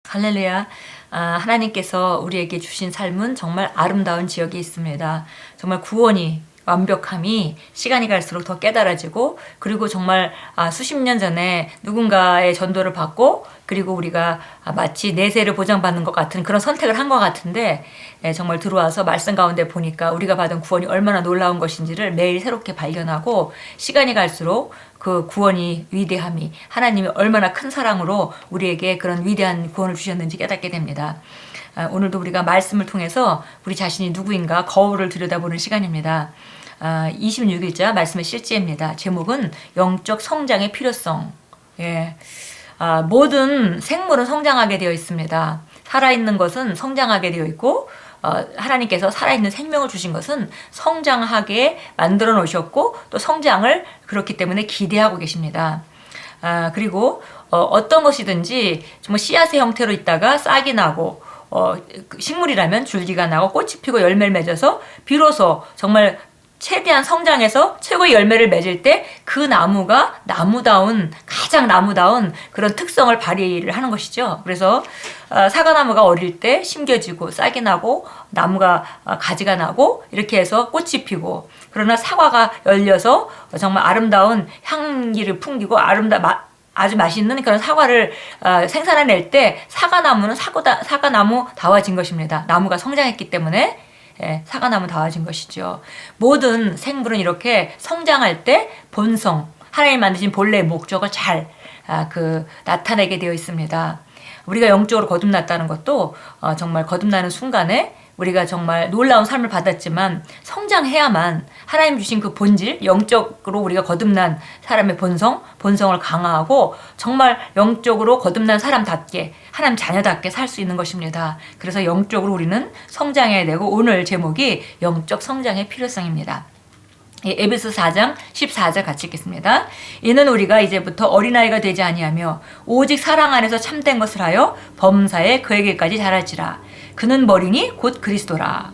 할렐루야. 하나님께서 우리에게 주신 삶은 정말 아름다운 지역에 있습니다. 정말 구원이 완벽함이 시간이 갈수록 더 깨달아지고, 그리고 정말 수십 년 전에 누군가의 전도를 받고, 그리고 우리가 마치 내세를 보장받는 것 같은 그런 선택을 한 것 같은데, 정말 들어와서 말씀 가운데 보니까 우리가 받은 구원이 얼마나 놀라운 것인지를 매일 새롭게 발견하고, 시간이 갈수록 그 구원이 위대함이, 하나님이 얼마나 큰 사랑으로 우리에게 그런 위대한 구원을 주셨는지 깨닫게 됩니다. 오늘도 우리가 말씀을 통해서 우리 자신이 누구인가 거울을 들여다보는 시간입니다. 26일자 말씀의 실제입니다. 제목은 영적 성장의 필요성. 모든 생물은 성장하게 되어 있습니다. 살아있는 것은 성장하게 되어 있고, 하나님께서 살아있는 생명을 주신 것은 성장하게 만들어 놓으셨고, 또 성장을 그렇기 때문에 기대하고 계십니다. 그리고 어떤 것이든지 정말 씨앗의 형태로 있다가 싹이 나고, 식물이라면 줄기가 나고 꽃이 피고 열매를 맺어서 비로소 정말 최대한 성장해서 최고의 열매를 맺을 때 그 나무가 가장 나무다운 그런 특성을 발휘를 하는 것이죠. 그래서 사과나무가 어릴 때 심겨지고 싹이 나고 나무가 가지가 나고 이렇게 해서 꽃이 피고, 그러나 사과가 열려서 정말 아름다운 향기를 풍기고 아주 맛있는 그런 사과를 생산해낼 때 사과나무는 사과나무다워진 것입니다. 나무가 성장했기 때문에 사과나무 다워진 것이죠. 모든 생물은 이렇게 성장할 때 본성, 하나님 만드신 본래의 목적을 잘 나타내게 되어 있습니다. 우리가 영적으로 거듭났다는 것도 정말 거듭나는 순간에 우리가 정말 놀라운 삶을 받았지만 성장해야만 하나님 주신 그 본질, 영적으로 우리가 거듭난 사람의 본성을 강화하고 정말 영적으로 거듭난 사람답게, 하나님 자녀답게 살 수 있는 것입니다. 그래서 영적으로 우리는 성장해야 되고, 오늘 제목이 영적 성장의 필요성입니다. 에베소 4장 14절 같이 읽겠습니다. 이는 우리가 이제부터 어린아이가 되지 아니하며 오직 사랑 안에서 참된 것을 하여 범사에 그에게까지 자랄지라. 그는 머리니 곧 그리스도라.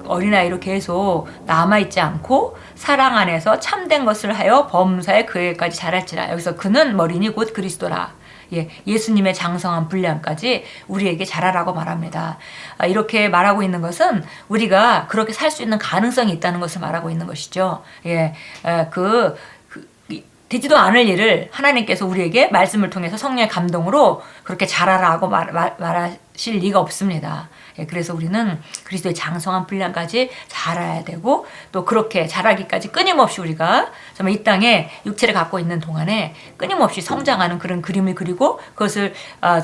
어린아이로 계속 남아있지 않고 사랑 안에서 참된 것을 하여 범사에 그에게까지 자랄지라. 여기서 그는 머리니 곧 그리스도라. 예수님의 장성한 분량까지 우리에게 자라라고 말합니다. 이렇게 말하고 있는 것은 우리가 그렇게 살 수 있는 가능성이 있다는 것을 말하고 있는 것이죠. 되지도 않을 일을 하나님께서 우리에게 말씀을 통해서 성령의 감동으로 그렇게 자라라고 말하실 리가 없습니다. 그래서 우리는 그리스도의 장성한 분량까지 자라야 되고, 또 그렇게 자라기까지 끊임없이 우리가 정말 이 땅에 육체를 갖고 있는 동안에 끊임없이 성장하는 그런 그림을 그리고 그것을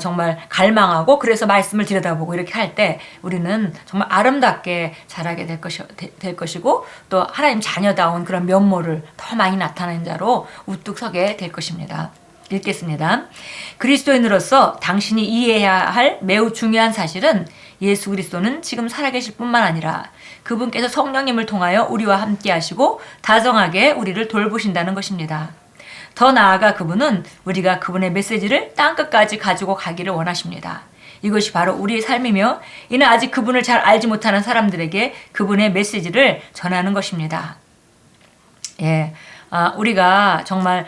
정말 갈망하고, 그래서 말씀을 들여다보고 이렇게 할 때 우리는 정말 아름답게 자라게 될 것이고, 또 하나님 자녀다운 그런 면모를 더 많이 나타내는 자로 우뚝 서게 될 것입니다. 읽겠습니다. 그리스도인으로서 당신이 이해해야 할 매우 중요한 사실은 예수 그리스도는 지금 살아계실 뿐만 아니라 그분께서 성령님을 통하여 우리와 함께 하시고 다정하게 우리를 돌보신다는 것입니다. 더 나아가 그분은 우리가 그분의 메시지를 땅끝까지 가지고 가기를 원하십니다. 이것이 바로 우리의 삶이며, 이는 아직 그분을 잘 알지 못하는 사람들에게 그분의 메시지를 전하는 것입니다. 우리가 정말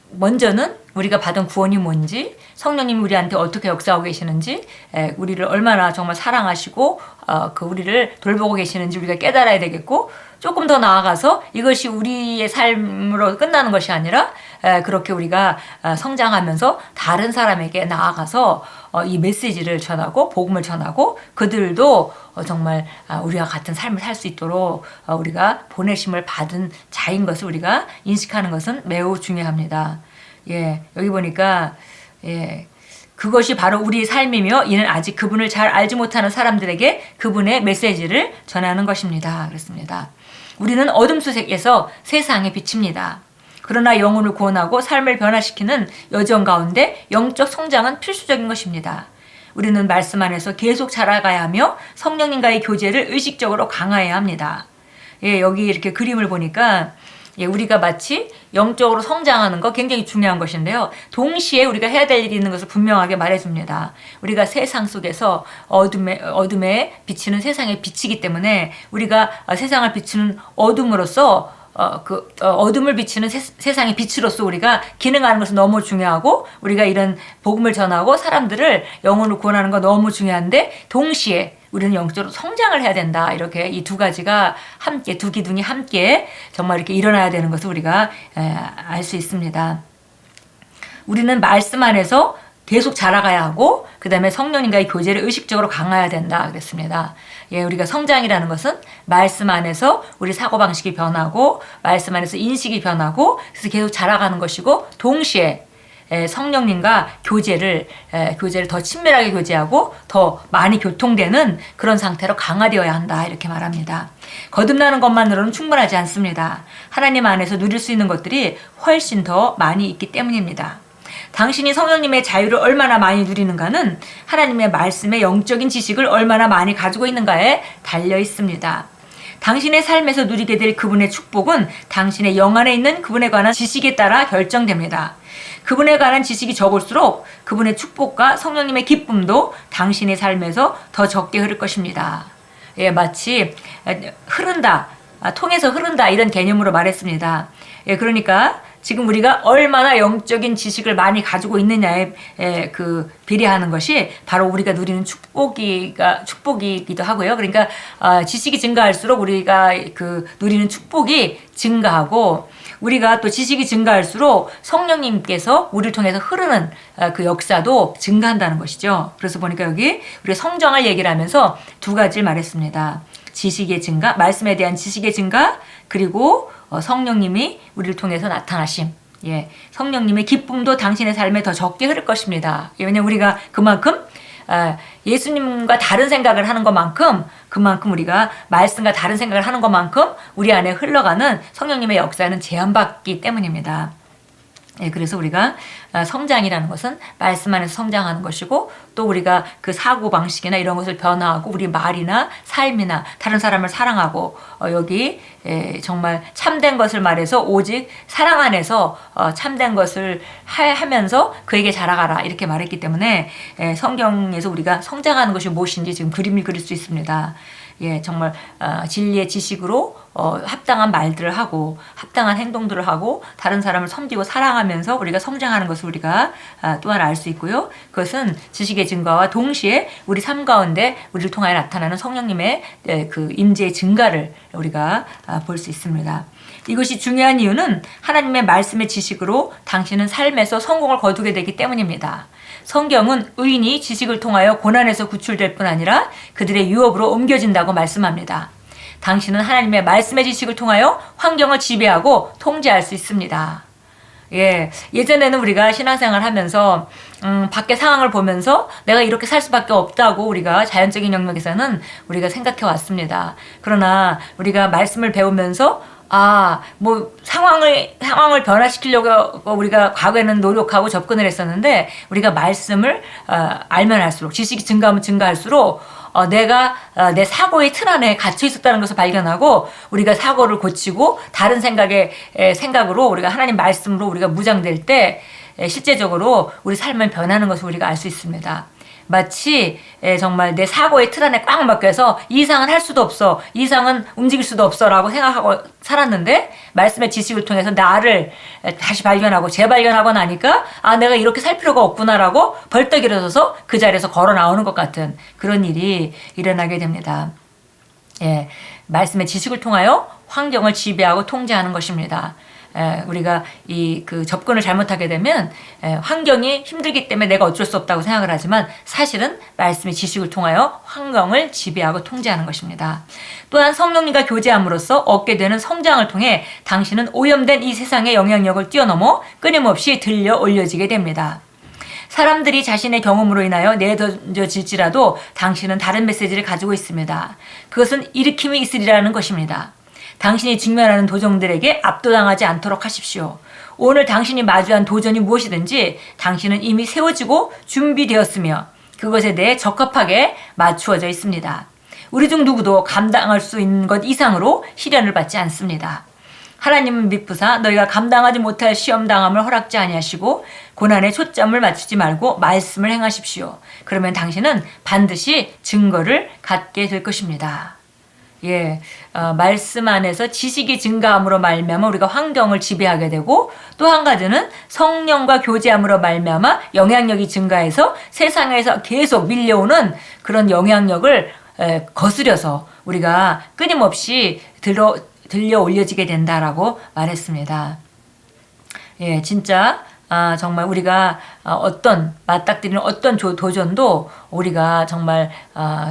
먼저는 우리가 받은 구원이 뭔지, 성령님이 우리한테 어떻게 역사하고 계시는지, 우리를 얼마나 정말 사랑하시고 우리를 돌보고 계시는지 우리가 깨달아야 되겠고, 조금 더 나아가서 이것이 우리의 삶으로 끝나는 것이 아니라 그렇게 우리가 성장하면서 다른 사람에게 나아가서 이 메시지를 전하고 복음을 전하고, 그들도 정말 우리와 같은 삶을 살 수 있도록 우리가 보내심을 받은 자인 것을 우리가 인식하는 것은 매우 중요합니다. 여기 보니까 그것이 바로 우리의 삶이며, 이는 아직 그분을 잘 알지 못하는 사람들에게 그분의 메시지를 전하는 것입니다. 그렇습니다. 우리는 어둠 속에서 세상에 비칩니다. 그러나 영혼을 구원하고 삶을 변화시키는 여정 가운데 영적 성장은 필수적인 것입니다. 우리는 말씀 안에서 계속 자라가야 하며 성령님과의 교제를 의식적으로 강화해야 합니다. 여기 이렇게 그림을 보니까 우리가 마치 영적으로 성장하는 거 굉장히 중요한 것인데요. 동시에 우리가 해야 될 일이 있는 것을 분명하게 말해줍니다. 우리가 세상 속에서 어둠에 비치는 세상의 빛이기 때문에 우리가 세상을 비추는 어둠으로서 어둠을 비치는 세상의 빛으로서 우리가 기능하는 것은 너무 중요하고, 우리가 이런 복음을 전하고 사람들을 영혼을 구원하는 거 너무 중요한데, 동시에 우리는 영적으로 성장을 해야 된다. 이렇게 이 두 가지가 함께, 두 기둥이 함께 정말 이렇게 일어나야 되는 것을 우리가 알 수 있습니다. 우리는 말씀 안에서 계속 자라가야 하고, 그 다음에 성령님과의 교제를 의식적으로 강화해야 된다 그랬습니다. 예, 우리가 성장이라는 것은 말씀 안에서 우리 사고방식이 변하고, 말씀 안에서 인식이 변하고, 그래서 계속 자라가는 것이고, 동시에 성령님과 교제를 더 친밀하게 교제하고 더 많이 교통되는 그런 상태로 강화되어야 한다, 이렇게 말합니다. 거듭나는 것만으로는 충분하지 않습니다. 하나님 안에서 누릴 수 있는 것들이 훨씬 더 많이 있기 때문입니다. 당신이 성령님의 자유를 얼마나 많이 누리는가는 하나님의 말씀의 영적인 지식을 얼마나 많이 가지고 있는가에 달려 있습니다. 당신의 삶에서 누리게 될 그분의 축복은 당신의 영 안에 있는 그분에 관한 지식에 따라 결정됩니다. 그분에 관한 지식이 적을수록 그분의 축복과 성령님의 기쁨도 당신의 삶에서 더 적게 흐를 것입니다. 예, 마치 흐른다, 통해서 흐른다, 이런 개념으로 말했습니다. 예, 그러니까 지금 우리가 얼마나 영적인 지식을 많이 가지고 있느냐에 비례하는 것이 바로 우리가 누리는 축복이기도 하고요. 그러니까 지식이 증가할수록 우리가 누리는 축복이 증가하고, 우리가 또 지식이 증가할수록 성령님께서 우리를 통해서 흐르는 그 역사도 증가한다는 것이죠. 그래서 보니까 여기 우리가 성장할 얘기를 하면서 두 가지를 말했습니다. 지식의 증가, 말씀에 대한 지식의 증가, 그리고 성령님이 우리를 통해서 나타나심. 예, 성령님의 기쁨도 당신의 삶에 더 적게 흐를 것입니다. 왜냐하면 우리가 그만큼 예수님과 다른 생각을 하는 것만큼, 그만큼 우리가 말씀과 다른 생각을 하는 것만큼 우리 안에 흘러가는 성령님의 역사는 제한받기 때문입니다. 예, 그래서 우리가 성장이라는 것은 말씀 안에서 성장하는 것이고, 또 우리가 그 사고방식이나 이런 것을 변화하고, 우리 말이나 삶이나 다른 사람을 사랑하고, 여기 정말 참된 것을 말해서 오직 사랑 안에서 참된 것을 하면서 그에게 자라가라, 이렇게 말했기 때문에 성경에서 우리가 성장하는 것이 무엇인지 지금 그림을 그릴 수 있습니다. 예, 정말 진리의 지식으로 합당한 말들을 하고 합당한 행동들을 하고 다른 사람을 섬기고 사랑하면서 우리가 성장하는 것을 우리가 또한 알 수 있고요. 그것은 지식의 증가와 동시에 우리 삶 가운데 우리를 통하여 나타나는 성령님의 그 임재의 증가를 우리가 볼 수 있습니다. 이것이 중요한 이유는 하나님의 말씀의 지식으로 당신은 삶에서 성공을 거두게 되기 때문입니다. 성경은 의인이 지식을 통하여 고난에서 구출될 뿐 아니라 그들의 유업으로 옮겨진다고 말씀합니다. 당신은 하나님의 말씀의 지식을 통하여 환경을 지배하고 통제할 수 있습니다. 예, 예전에는 우리가 신앙생활 하면서 밖의 상황을 보면서 내가 이렇게 살 수밖에 없다고 우리가 자연적인 영역에서는 우리가 생각해 왔습니다. 그러나 우리가 말씀을 배우면서 상황을 변화시키려고 우리가 과거에는 노력하고 접근을 했었는데, 우리가 말씀을 알면 알수록, 지식이 증가하면 증가할수록 내가 내 사고의 틀 안에 갇혀 있었다는 것을 발견하고, 우리가 사고를 고치고 다른 생각으로 우리가 하나님 말씀으로 우리가 무장될 때 실제적으로 우리 삶은 변하는 것을 우리가 알 수 있습니다. 마치 정말 내 사고의 틀 안에 꽉 막혀서 이 이상은 할 수도 없어, 이 이상은 움직일 수도 없어 라고 생각하고 살았는데, 말씀의 지식을 통해서 나를 다시 발견하고 재발견하고 나니까 내가 이렇게 살 필요가 없구나 라고 벌떡 일어서서 그 자리에서 걸어 나오는 것 같은 그런 일이 일어나게 됩니다. 예, 말씀의 지식을 통하여 환경을 지배하고 통제하는 것입니다. 우리가 그 접근을 잘못하게 되면 환경이 힘들기 때문에 내가 어쩔 수 없다고 생각을 하지만, 사실은 말씀의 지식을 통하여 환경을 지배하고 통제하는 것입니다. 또한 성령님과 교제함으로써 얻게 되는 성장을 통해 당신은 오염된 이 세상의 영향력을 뛰어넘어 끊임없이 들려 올려지게 됩니다. 사람들이 자신의 경험으로 인하여 내던져질지라도 당신은 다른 메시지를 가지고 있습니다. 그것은 일으킴이 있으리라는 것입니다. 당신이 직면하는 도전들에게 압도당하지 않도록 하십시오. 오늘 당신이 마주한 도전이 무엇이든지 당신은 이미 세워지고 준비되었으며 그것에 대해 적합하게 맞추어져 있습니다. 우리 중 누구도 감당할 수 있는 것 이상으로 시련을 받지 않습니다. 하나님은 미쁘사 너희가 감당하지 못할 시험당함을 허락지 아니하시고 고난에 초점을 맞추지 말고 말씀을 행하십시오. 그러면 당신은 반드시 증거를 갖게 될 것입니다. 예, 말씀 안에서 지식이 증가함으로 말미암아 우리가 환경을 지배하게 되고, 또 한 가지는 성령과 교제함으로 말미암아 영향력이 증가해서 세상에서 계속 밀려오는 그런 영향력을 거스려서 우리가 끊임없이 들려 올려지게 된다라고 말했습니다. 예, 진짜 정말 우리가 어떤 맞닥뜨리는 어떤 도전도 우리가 정말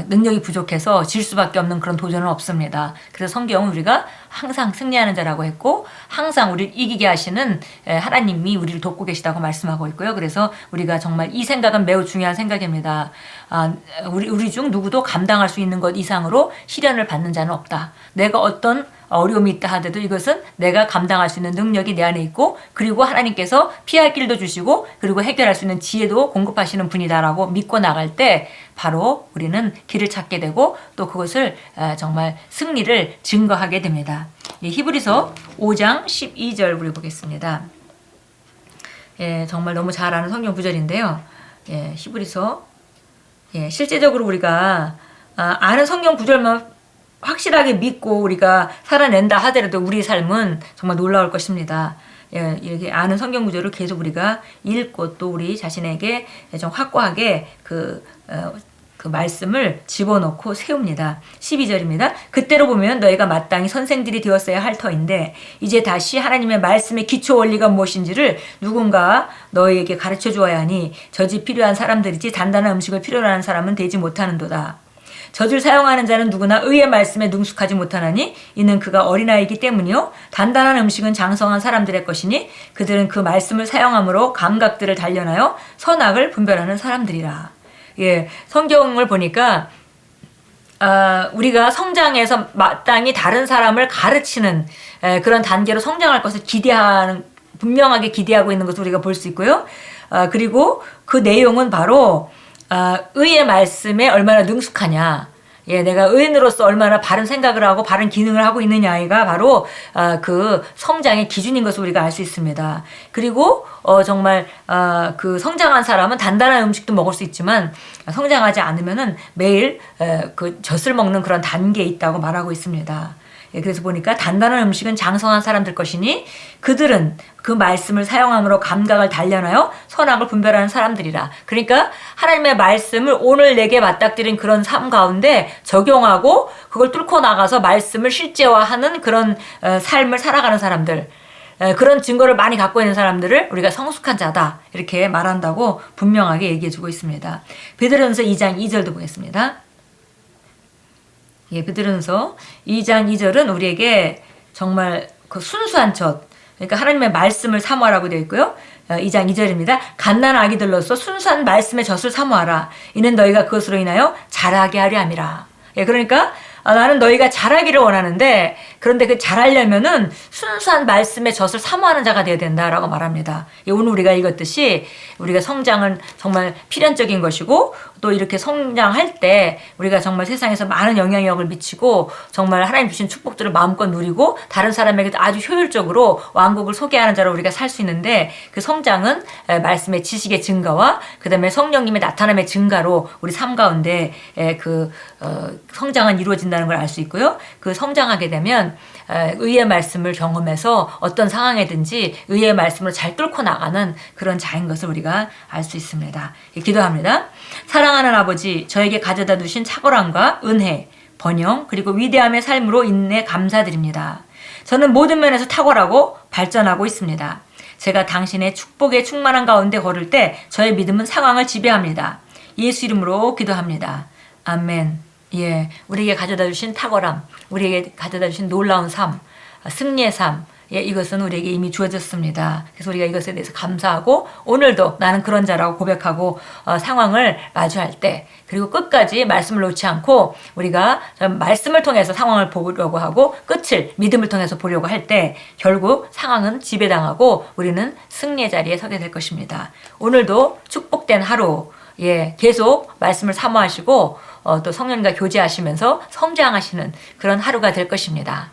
능력이 부족해서 질 수밖에 없는 그런 도전은 없습니다. 그래서 성경은 우리가 항상 승리하는 자라고 했고, 항상 우리를 이기게 하시는 하나님이 우리를 돕고 계시다고 말씀하고 있고요. 그래서 우리가 정말 이 생각은 매우 중요한 생각입니다. 우리 중 누구도 감당할 수 있는 것 이상으로 시련을 받는 자는 없다. 내가 어떤 어려움이 있다 하더라도 이것은 내가 감당할 수 있는 능력이 내 안에 있고, 그리고 하나님께서 피할 길도 주시고, 그리고 해결할 수 있는 지혜도 공급하시는 분이다라고 믿고 나갈 때 바로 우리는 길을 찾게 되고, 또 그것을 정말 승리를 증거하게 됩니다. 히브리서 5장 12절 우리 보겠습니다. 예, 정말 너무 잘 아는 성경 구절인데요. 예, 히브리서, 예, 실제적으로 우리가 아는 성경 구절만 확실하게 믿고 우리가 살아낸다 하더라도 우리 삶은 정말 놀라울 것입니다. 예, 이렇게 아는 성경 구절을 계속 우리가 읽고, 또 우리 자신에게 좀 확고하게 그 말씀을 집어넣고 세웁니다. 12절입니다. 그때로 보면 너희가 마땅히 선생들이 되었어야 할 터인데, 이제 다시 하나님의 말씀의 기초 원리가 무엇인지를 누군가 너희에게 가르쳐 주어야 하니, 젖이 필요한 사람들이지 단단한 음식을 필요로 하는 사람은 되지 못하는도다. 젖을 사용하는 자는 누구나 의의 말씀에 능숙하지 못하나니, 이는 그가 어린아이이기 때문이요. 단단한 음식은 장성한 사람들의 것이니, 그들은 그 말씀을 사용함으로 감각들을 단련하여 선악을 분별하는 사람들이라. 예, 성경을 보니까 우리가 성장해서 마땅히 다른 사람을 가르치는 그런 단계로 성장할 것을 분명하게 기대하고 있는 것을 우리가 볼 수 있고요. 그리고 그 내용은 바로 의의 말씀에 얼마나 능숙하냐, 예, 내가 의인으로서 얼마나 바른 생각을 하고 바른 기능을 하고 있느냐가 바로 그 성장의 기준인 것을 우리가 알 수 있습니다. 그리고 정말 그 성장한 사람은 단단한 음식도 먹을 수 있지만, 성장하지 않으면은 매일 그 젖을 먹는 그런 단계에 있다고 말하고 있습니다. 예, 그래서 보니까 단단한 음식은 장성한 사람들 것이니, 그들은 그 말씀을 사용함으로 감각을 단련하여 선악을 분별하는 사람들이라. 그러니까 하나님의 말씀을 오늘 내게 맞닥뜨린 그런 삶 가운데 적용하고, 그걸 뚫고 나가서 말씀을 실제화하는 그런 삶을 살아가는 사람들, 그런 증거를 많이 갖고 있는 사람들을 우리가 성숙한 자다, 이렇게 말한다고 분명하게 얘기해주고 있습니다. 베드로전서 2장 2절도 보겠습니다. 예, 베드로전서 2장 2절은 우리에게 정말 그 순수한 젖, 그러니까 하나님의 말씀을 사모하라고 되어 있고요. 2장 2절입니다. 갓난 아기들로서 순수한 말씀의 젖을 사모하라. 이는 너희가 그것으로 인하여 자라게 하려 함이라. 예, 그러니까 나는 너희가 자라기를 원하는데, 그런데 그 자라려면은 순수한 말씀의 젖을 사모하는 자가 되어야 된다라고 말합니다. 오늘 우리가 읽었듯이 우리가 성장은 정말 필연적인 것이고, 또 이렇게 성장할 때 우리가 정말 세상에서 많은 영향력을 미치고, 정말 하나님 주신 축복들을 마음껏 누리고, 다른 사람에게도 아주 효율적으로 왕국을 소개하는 자로 우리가 살 수 있는데, 그 성장은 말씀의 지식의 증가와 그 다음에 성령님의 나타남의 증가로 우리 삶 가운데 그 성장은 이루어진다는 걸 알 수 있고요. 그 성장하게 되면 의의 말씀을 경험해서 어떤 상황에든지 의의 말씀으로 잘 뚫고 나가는 그런 자인 것을 우리가 알 수 있습니다. 기도합니다. 사랑하는 아버지, 저에게 가져다 두신 탁월함과 은혜, 번영, 그리고 위대함의 삶으로 인내 감사드립니다. 저는 모든 면에서 탁월하고 발전하고 있습니다. 제가 당신의 축복에 충만한 가운데 걸을 때 저의 믿음은 상황을 지배합니다. 예수 이름으로 기도합니다. 아멘. 예, 우리에게 가져다 주신 탁월함, 우리에게 가져다 주신 놀라운 삶, 승리의 삶, 예, 이것은 우리에게 이미 주어졌습니다. 그래서 우리가 이것에 대해서 감사하고, 오늘도 나는 그런 자라고 고백하고 상황을 마주할 때, 그리고 끝까지 말씀을 놓지 않고 우리가 말씀을 통해서 상황을 보려고 하고 끝을 믿음을 통해서 보려고 할 때 결국 상황은 지배당하고 우리는 승리의 자리에 서게 될 것입니다. 오늘도 축복된 하루, 예, 계속 말씀을 사모하시고 또 성령과 교제하시면서 성장하시는 그런 하루가 될 것입니다.